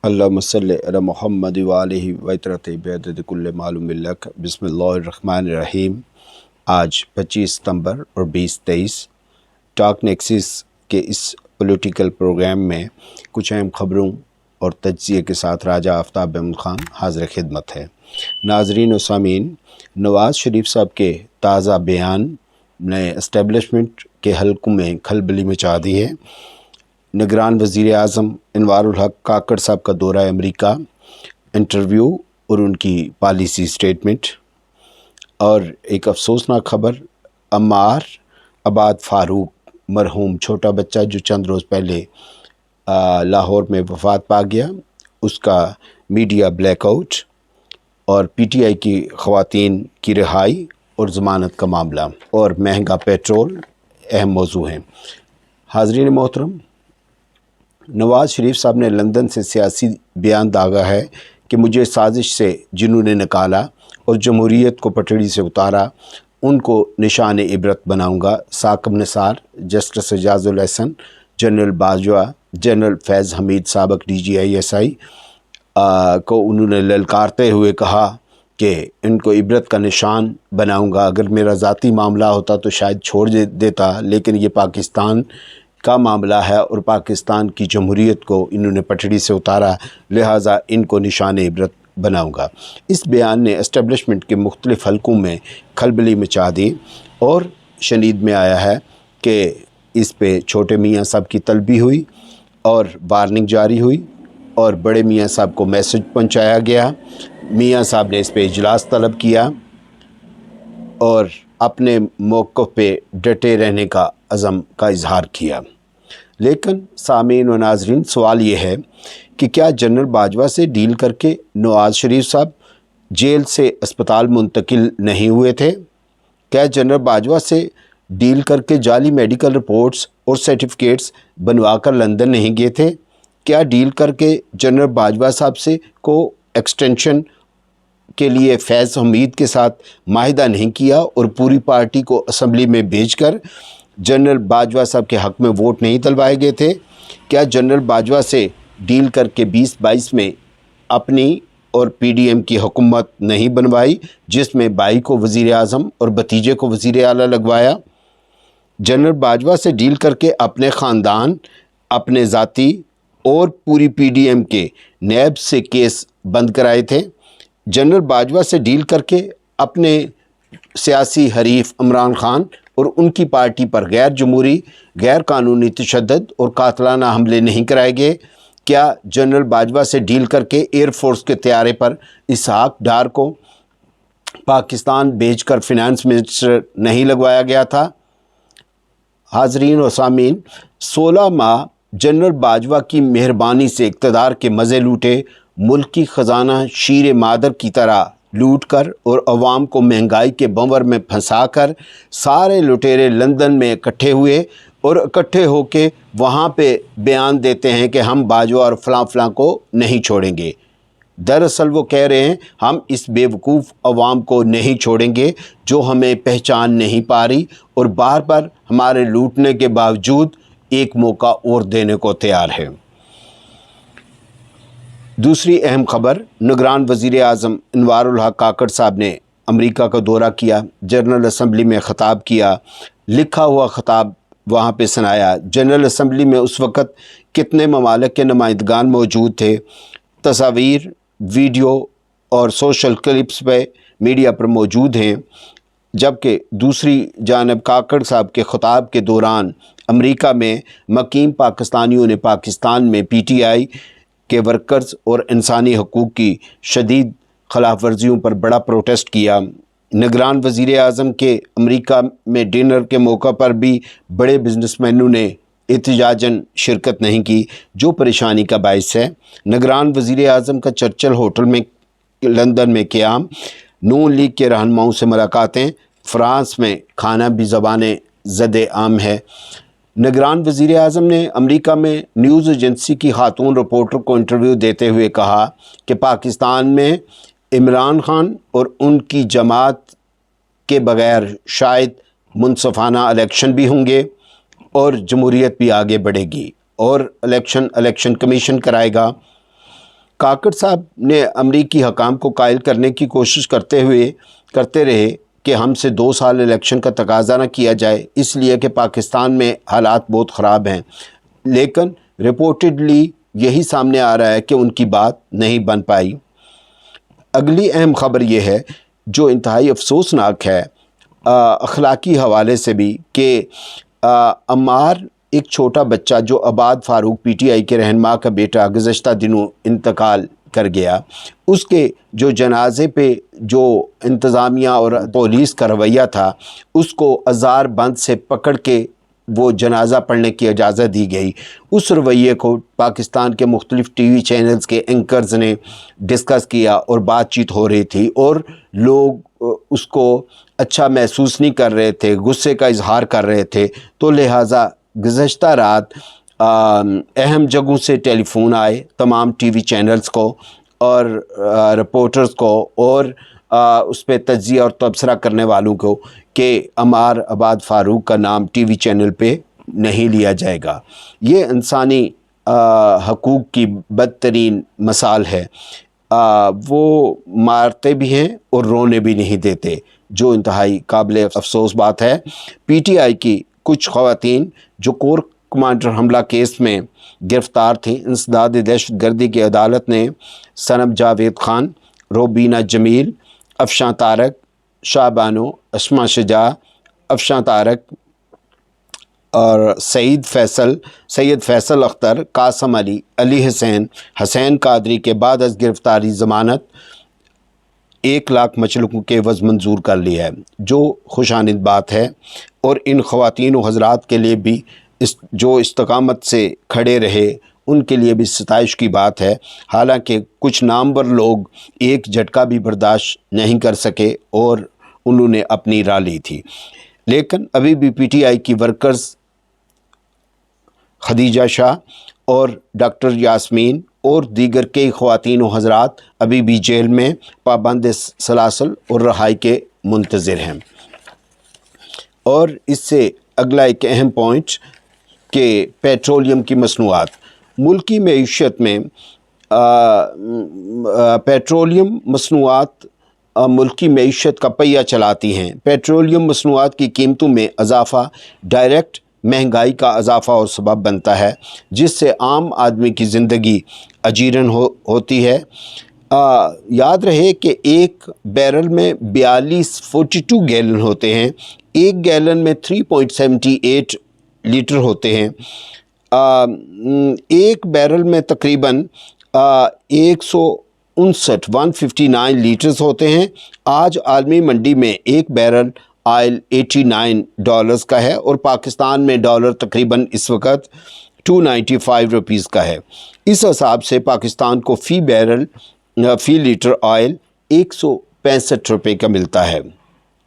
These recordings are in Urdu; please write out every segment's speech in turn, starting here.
اللہم صلی علی محمد وآلہ وطرت بعدد کل معلوم لک۔ بسم اللہ الرحمن الرحیم۔ آج 25 ستمبر اور 2023 ٹاک نیکسس کے اس پولیٹیکل پروگرام میں کچھ اہم خبروں اور تجزیے کے ساتھ راجہ آفتاب احمد خان حاضر خدمت ہے۔ ناظرین و سامعین، نواز شریف صاحب کے تازہ بیان نے اسٹیبلشمنٹ کے حلقوں میں کھلبلی مچا دی ہے۔ نگران وزیر اعظم انوار الحق کاکڑ صاحب کا دورہ امریکہ، انٹرویو اور ان کی پالیسی سٹیٹمنٹ، اور ایک افسوسناک خبر، عمار آباد فاروق مرحوم چھوٹا بچہ جو چند روز پہلے لاہور میں وفات پا گیا، اس کا میڈیا بلیک آؤٹ اور پی ٹی آئی کی خواتین کی رہائی اور ضمانت کا معاملہ اور مہنگا پیٹرول اہم موضوع ہیں۔ حاضرین محترم، نواز شریف صاحب نے لندن سے سیاسی بیان داغا ہے کہ مجھے سازش سے جنہوں نے نکالا اور جمہوریت کو پٹڑی سے اتارا ان کو نشان عبرت بناؤں گا۔ Saqib Nisar, justice Ijaz ul Ahsan, general Bajwa, general فیض حمید سابق D G I S I کو انہوں نے للکارتے ہوئے کہا کہ ان کو عبرت کا نشان بناؤں گا۔ اگر میرا ذاتی معاملہ ہوتا تو شاید چھوڑ دیتا، لیکن یہ پاکستان کا معاملہ ہے اور پاکستان کی جمہوریت کو انہوں نے پٹڑی سے اتارا، لہٰذا ان کو نشان عبرت بناؤں گا۔ اس بیان نے اسٹیبلشمنٹ کے مختلف حلقوں میں کھلبلی مچا دی اور شنید میں آیا ہے کہ اس پہ چھوٹے میاں صاحب کی طلبی ہوئی اور وارننگ جاری ہوئی اور بڑے میاں صاحب کو میسج پہنچایا گیا۔ میاں صاحب نے اس پہ اجلاس طلب کیا اور اپنے موقف پہ ڈٹے رہنے کا عزم کا اظہار کیا۔ لیکن سامعین و ناظرین، سوال یہ ہے کہ کیا جنرل باجوہ سے ڈیل کر کے نواز شریف صاحب جیل سے اسپتال منتقل نہیں ہوئے تھے؟ کیا جنرل باجوہ سے ڈیل کر کے جعلی میڈیکل رپورٹس اور سرٹیفکیٹس بنوا کر لندن نہیں گئے تھے؟ کیا ڈیل کر کے جنرل باجوہ صاحب سے کو ایکسٹینشن کے لیے فیض حمید کے ساتھ معاہدہ نہیں کیا اور پوری پارٹی کو اسمبلی میں بھیج کر جنرل باجوہ صاحب کے حق میں ووٹ نہیں دلوائے گئے تھے؟ کیا جنرل باجوہ سے ڈیل کر کے 2022 میں اپنی اور پی ڈی ایم کی حکومت نہیں بنوائی جس میں بھائی کو وزیر اعظم اور بھتیجے کو وزیر اعلیٰ لگوایا؟ جنرل باجوہ سے ڈیل کر کے اپنے خاندان، اپنے ذاتی اور پوری پی ڈی ایم کے نیب سے کیس بند کرائے تھے؟ جنرل باجوہ سے ڈیل کر کے اپنے سیاسی حریف عمران خان اور ان کی پارٹی پر غیر جمہوری، غیر قانونی تشدد اور قاتلانہ حملے نہیں کرائے گئے؟ کیا جنرل باجوہ سے ڈیل کر کے ایئر فورس کے طیارے پر اسحاق ڈار کو پاکستان بھیج کر فینانس منسٹر نہیں لگوایا گیا تھا؟ حاضرین و سامعین، 16 ماہ جنرل باجوہ کی مہربانی سے اقتدار کے مزے لوٹے، ملکی خزانہ شیر مادر کی طرح لوٹ کر اور عوام کو مہنگائی کے بھنور میں پھنسا کر سارے لٹیرے لندن میں اکٹھے ہوئے اور اکٹھے ہو کے وہاں پہ بیان دیتے ہیں کہ ہم باجوہ اور فلاں فلاں کو نہیں چھوڑیں گے۔ دراصل وہ کہہ رہے ہیں ہم اس بے وقوف عوام کو نہیں چھوڑیں گے جو ہمیں پہچان نہیں پا رہی اور بار بار ہمارے لوٹنے کے باوجود ایک موقع اور دینے کو تیار ہے۔ دوسری اہم خبر، نگران وزیر اعظم انوار الحق کاکڑ صاحب نے امریکہ کا دورہ کیا، جنرل اسمبلی میں خطاب کیا، لکھا ہوا خطاب وہاں پہ سنایا۔ جنرل اسمبلی میں اس وقت کتنے ممالک کے نمائندگان موجود تھے؟ تصاویر، ویڈیو اور سوشل کلپس پہ میڈیا پر موجود ہیں۔ جبکہ دوسری جانب کاکڑ صاحب کے خطاب کے دوران امریکہ میں مقیم پاکستانیوں نے پاکستان میں پی ٹی آئی کے ورکرز اور انسانی حقوق کی شدید خلاف ورزیوں پر بڑا پروٹیسٹ کیا۔ نگران وزیر اعظم کے امریکہ میں ڈنر کے موقع پر بھی بڑے بزنس مینوں نے احتجاجاً شرکت نہیں کی، جو پریشانی کا باعث ہے۔ نگران وزیر اعظم کا چرچل ہوٹل میں لندن میں قیام، نون لیگ کے رہنماؤں سے ملاقاتیں، فرانس میں کھانا بھی زبان زد عام ہے۔ نگران وزیر اعظم نے امریکہ میں نیوز ایجنسی کی خاتون رپورٹر کو انٹرویو دیتے ہوئے کہا کہ پاکستان میں عمران خان اور ان کی جماعت کے بغیر شاید منصفانہ الیکشن بھی ہوں گے اور جمہوریت بھی آگے بڑھے گی اور الیکشن کمیشن کرائے گا۔ کاکڑ صاحب نے امریکی حکام کو قائل کرنے کی کوشش کرتے رہے کہ ہم سے 2 سال الیکشن کا تقاضا نہ کیا جائے، اس لیے کہ پاکستان میں حالات بہت خراب ہیں، لیکن رپورٹڈلی یہی سامنے آ رہا ہے کہ ان کی بات نہیں بن پائی۔ اگلی اہم خبر یہ ہے جو انتہائی افسوسناک ہے اخلاقی حوالے سے بھی، کہ عمار ایک چھوٹا بچہ جو عباد فاروق پی ٹی آئی کے رہنما کا بیٹا گزشتہ دنوں انتقال کر گیا، اس کے جو جنازے پہ جو انتظامیہ اور پولیس کا رویہ تھا، اس کو ہزار بند سے پکڑ کے وہ جنازہ پڑھنے کی اجازت دی گئی۔ اس رویے کو پاکستان کے مختلف ٹی وی چینلز کے اینکرز نے ڈسکس کیا اور بات چیت ہو رہی تھی، اور لوگ اس کو اچھا محسوس نہیں کر رہے تھے، غصے کا اظہار کر رہے تھے۔ تو لہٰذا گزشتہ رات اہم جگہوں سے ٹیلی فون آئے تمام ٹی وی چینلز کو اور رپورٹرز کو، اور اس پہ تجزیہ اور تبصرہ کرنے والوں کو، کہ عمار عباد فاروق کا نام ٹی وی چینل پہ نہیں لیا جائے گا۔ یہ انسانی حقوق کی بدترین مثال ہے۔ وہ مارتے بھی ہیں اور رونے بھی نہیں دیتے، جو انتہائی قابل افسوس بات ہے۔ پی ٹی آئی کی کچھ خواتین جو کور کمانڈر حملہ کیس میں گرفتار تھیں، انسداد دہشت گردی کی عدالت نے صنم جاوید خان، روبینہ جمیل، افشاں طارق، شاہ بانو، اسما شجاع، افشاں طارق اور سید فیصل اختر، قاسم علی، علی حسین قادری کے بعد از گرفتاری ضمانت 1 لاکھ مچلقوں کے عوض منظور کر لیا ہے، جو خوشامد بات ہے۔ اور ان خواتین و حضرات کے لیے بھی جو استقامت سے کھڑے رہے، ان کے لیے بھی ستائش کی بات ہے۔ حالانکہ کچھ نامور لوگ ایک جھٹکا بھی برداشت نہیں کر سکے اور انہوں نے اپنی راہ لی تھی، لیکن ابھی بھی پی ٹی آئی کی ورکرز خدیجہ شاہ اور ڈاکٹر یاسمین اور دیگر کئی خواتین و حضرات ابھی بھی جیل میں پابند سلاسل اور رہائی کے منتظر ہیں۔ اور اس سے اگلا ایک اہم پوائنٹ کہ پیٹرولیم کی مصنوعات ملکی معیشت میں پیٹرولیم مصنوعات ملکی معیشت کا پہیہ چلاتی ہیں۔ پیٹرولیم مصنوعات کی قیمتوں میں اضافہ ڈائریکٹ مہنگائی کا اضافہ اور سبب بنتا ہے، جس سے عام آدمی کی زندگی اجیرن ہوتی ہے۔ یاد رہے کہ ایک بیرل میں 42 گیلن ہوتے ہیں، ایک گیلن میں 3.78 لیٹر ہوتے ہیں، ایک بیرل میں تقریباً 159 لیٹرز ہوتے ہیں۔ آج عالمی منڈی میں ایک بیرل آئل $89 کا ہے، اور پاکستان میں ڈالر تقریباً اس وقت 295 روپیز کا ہے۔ اس حساب سے پاکستان کو فی لیٹر آئل 165 روپے کا ملتا ہے۔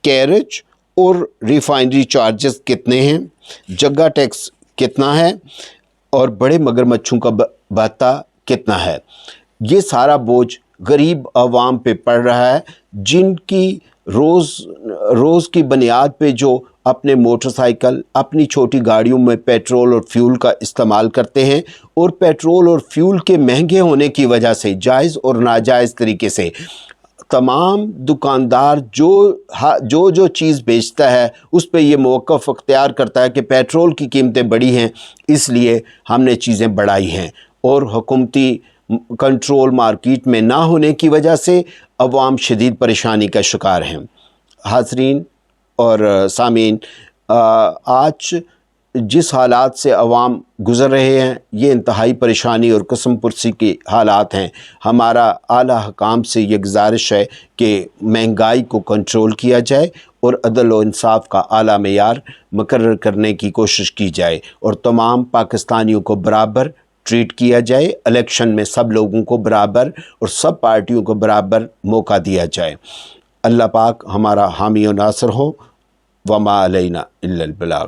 کیریج اور ریفائنری چارجز کتنے ہیں، جگہ ٹیکس کتنا ہے، اور بڑے مگرمچھوں کا بھتہ کتنا ہے، یہ سارا بوجھ غریب عوام پہ پڑ رہا ہے، جن کی روز کی بنیاد پہ جو اپنے موٹر سائیکل، اپنی چھوٹی گاڑیوں میں پیٹرول اور فیول کا استعمال کرتے ہیں، اور پیٹرول اور فیول کے مہنگے ہونے کی وجہ سے جائز اور ناجائز طریقے سے تمام دکاندار جو چیز بیچتا ہے اس پہ یہ موقف اختیار کرتا ہے کہ پیٹرول کی قیمتیں بڑھی ہیں، اس لیے ہم نے چیزیں بڑھائی ہیں، اور حکومتی کنٹرول مارکیٹ میں نہ ہونے کی وجہ سے عوام شدید پریشانی کا شکار ہیں۔ حاضرین اور سامعین، آج جس حالات سے عوام گزر رہے ہیں یہ انتہائی پریشانی اور قسم پرسی کے حالات ہیں۔ ہمارا اعلیٰ حکام سے یہ گزارش ہے کہ مہنگائی کو کنٹرول کیا جائے اور عدل و انصاف کا اعلیٰ معیار مقرر کرنے کی کوشش کی جائے، اور تمام پاکستانیوں کو برابر ٹریٹ کیا جائے، الیکشن میں سب لوگوں کو برابر اور سب پارٹیوں کو برابر موقع دیا جائے۔ اللہ پاک ہمارا حامی و ناصر ہو۔ وما علینا الا البلاغ۔